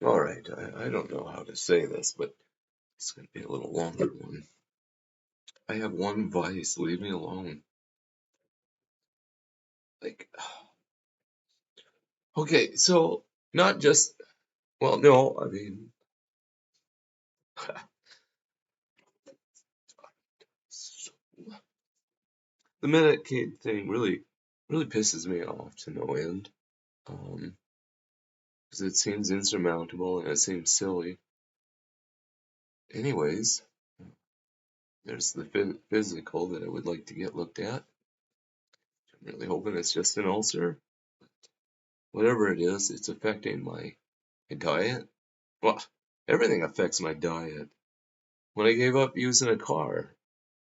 All right, I don't know how to say this, but it's going to be a little longer one. I have one vice, leave me alone. Like, okay, so not just, well, no, I mean, the Medicaid thing really pisses me off to no end. Because it seems insurmountable and it seems silly. Anyways, there's the physical that I would like to get looked at. I'm really hoping it's just an ulcer. Whatever it is, it's affecting my diet. Well, everything affects my diet. When I gave up using a car,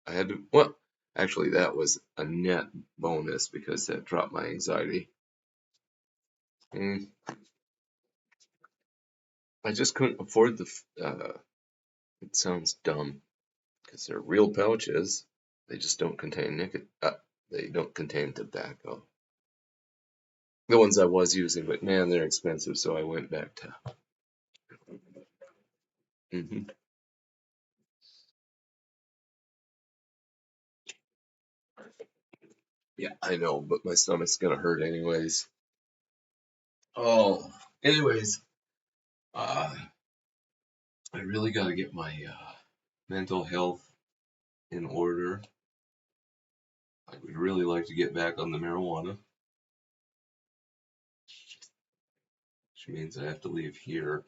I had to, well, actually, that was a net bonus because that dropped my anxiety. I just couldn't afford it sounds dumb because they're real pouches. They just don't contain they don't contain tobacco. The ones I was using, but man, they're expensive, so I went back to. hmm Yeah, I know, but my stomach's gonna hurt anyways. Oh, anyways, uh, I really gotta get my mental health in order. I would really like to get back on the marijuana, which means I have to leave here.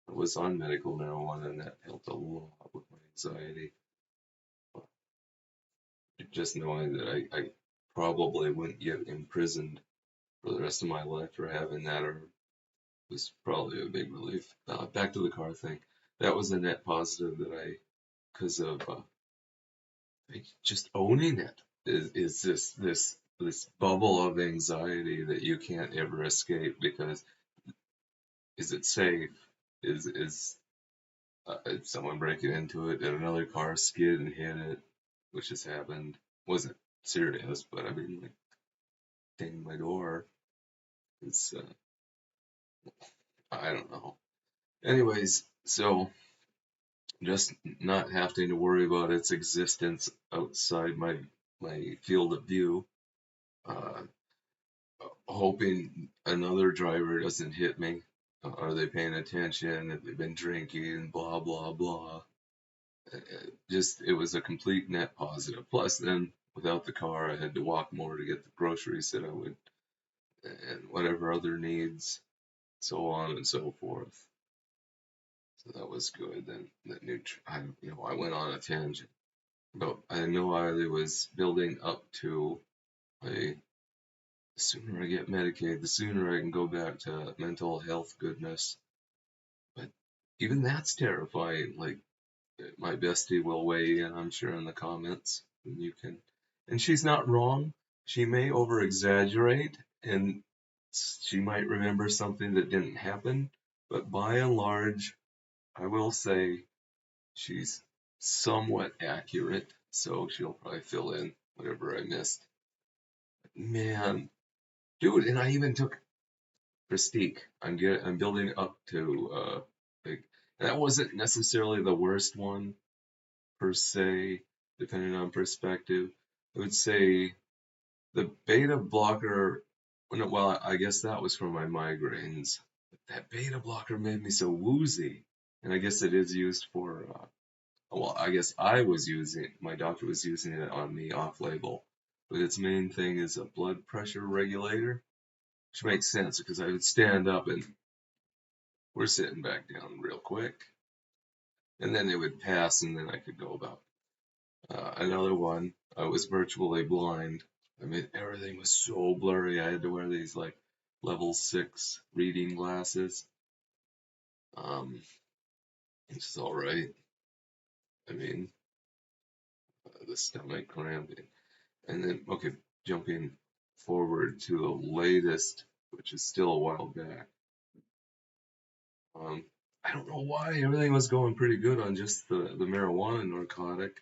I was on medical marijuana, and that helped a lot with my anxiety. Just knowing that I probably wouldn't get imprisoned for the rest of my life for having that herb was probably a big relief. Back to the car thing. That was a net positive that because of just owning it is this bubble of anxiety that you can't ever escape because is it safe? Is someone breaking into it? Did another car skid and hit it? Which has happened. Wasn't serious, but I mean, like, ding my door. It's I don't know. Anyways, so just not having to worry about its existence outside my field of view. Uh, Hoping another driver doesn't hit me. Are they paying attention? Have they been drinking? Blah blah blah. Just it was a complete net positive. Plus, then without the car, I had to walk more to get the groceries that I would, and whatever other needs, so on and so forth. So that was good. Then that I went on a tangent. But I know I was building up to the sooner I get Medicaid, the sooner I can go back to mental health goodness. But even that's terrifying. Like my bestie will weigh in, I'm sure, in the comments. And you can, and she's not wrong. She may over exaggerate, and she might remember something that didn't happen. But by and large, I will say she's somewhat accurate. So she'll probably fill in whatever I missed. Man, dude, and I even took Prestige. I'm building up to like that wasn't necessarily the worst one per se, depending on perspective. I would say the beta blocker. Well, I guess that was for my migraines. That beta blocker made me so woozy, and I guess it is used for. Well, I guess my doctor was using it on me off label, but its main thing is a blood pressure regulator. Which makes sense because I would stand up and we're sitting back down real quick. And then it would pass and then I could go about. Another one, I was virtually blind. I mean, everything was so blurry. I had to wear these like level 6 reading glasses. Which is all right. I mean, the stomach cramping. And then, okay, jumping forward to the latest, which is still a while back. Um, I don't know why everything was going pretty good on just the marijuana narcotic,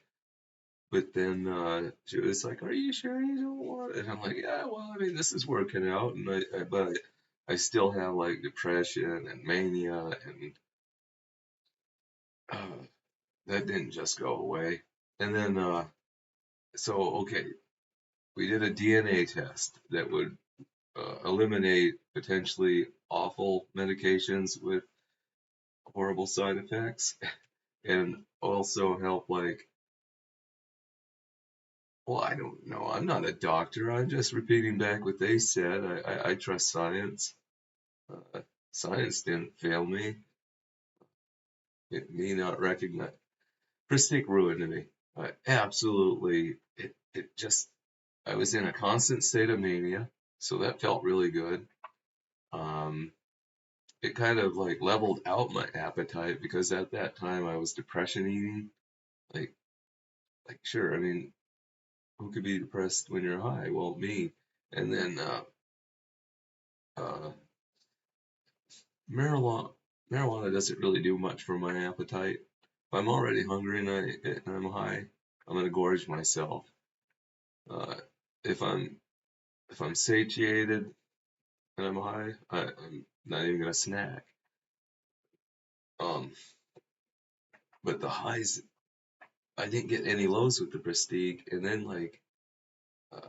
but then she was like, "Are you sure you don't want it?" And I'm like, "Yeah, well, I mean, this is working out." And but I still have like depression and mania, and uh, that didn't just go away. And then, so okay, we did a DNA test that would eliminate potentially awful medications with horrible side effects, and also help like, well, I don't know. I'm not a doctor. I'm just repeating back what they said. I trust science. Uh, Science didn't fail me. It may not recognize. Pristic ruined me. Absolutely. It just, I was in a constant state of mania, so that felt really good. Um, it kind of like leveled out my appetite because at that time I was depression eating. Like, sure, I mean, who could be depressed when you're high? Well, me. And then uh, marijuana, marijuana doesn't really do much for my appetite. If I'm already hungry and I'm high, I'm gonna gorge myself. Uh, if I'm satiated and I'm high, I'm not even gonna snack. Um, but the highs, I didn't get any lows with the Prestige, and then like uh,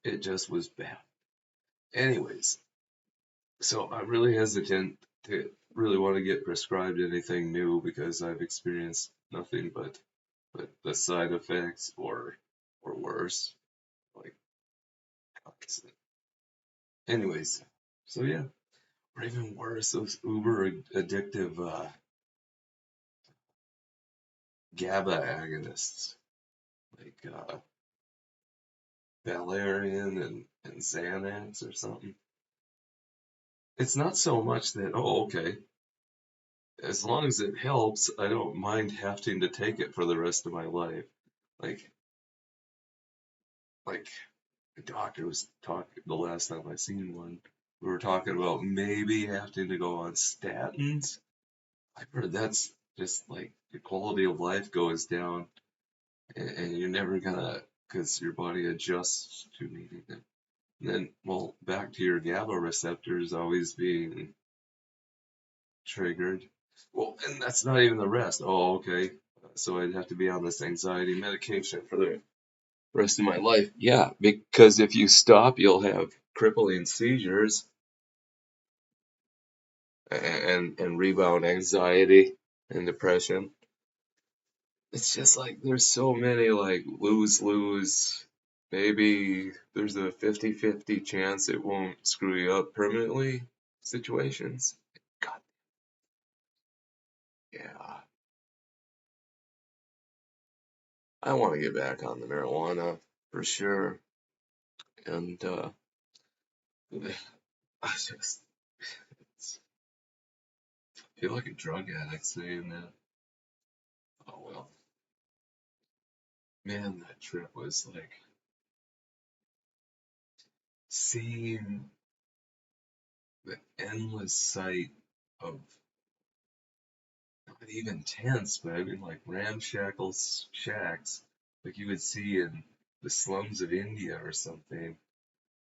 it just was bad. Anyways, so I'm really hesitant to really want to get prescribed anything new because I've experienced nothing but the side effects or worse, like constant. Anyways, so yeah, or even worse, those uber addictive GABA agonists like Valerian and Xanax or something. It's not so much that, oh, okay, as long as it helps, I don't mind having to take it for the rest of my life. Like, like the doctor was talking the last time I seen one. We were talking about maybe having to go on statins. I've heard that's just like your quality of life goes down, and you're never gonna, because your body adjusts to needing it. And then, well, back to your GABA receptors always being triggered. Well, and that's not even the rest. Oh, okay. So I'd have to be on this anxiety medication for the rest of my life. Yeah, because if you stop, you'll have crippling seizures and rebound anxiety and depression. It's just like there's so many like lose-lose. Maybe there's a 50-50 chance it won't screw you up permanently situations. God, yeah. I want to get back on the marijuana for sure. And I just feel like a drug addict saying that. Oh well, man, that trip was like seeing the endless sight of not even tents, but I mean like ramshackle shacks, like you would see in the slums of India or something,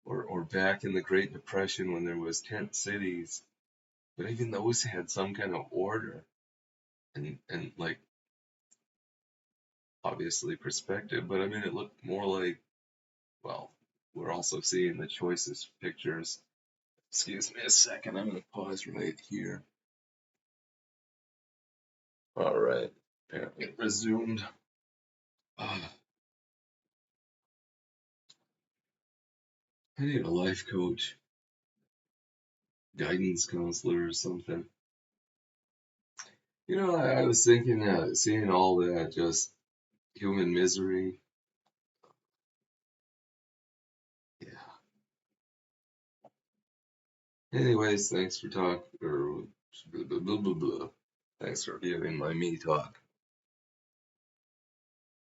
or back in the Great Depression when there was tent cities. But even those had some kind of order and like obviously perspective. But I mean, it looked more like, well, we're also seeing the choicest pictures. Excuse me a second, I'm gonna pause right here. All right, apparently it resumed. Ah, I need a life coach, guidance counselor, or something. You know, I was thinking that seeing all that just human misery, yeah. Anyways, thanks for talking, or blah, blah, blah, blah, blah. Thanks for giving my me talk.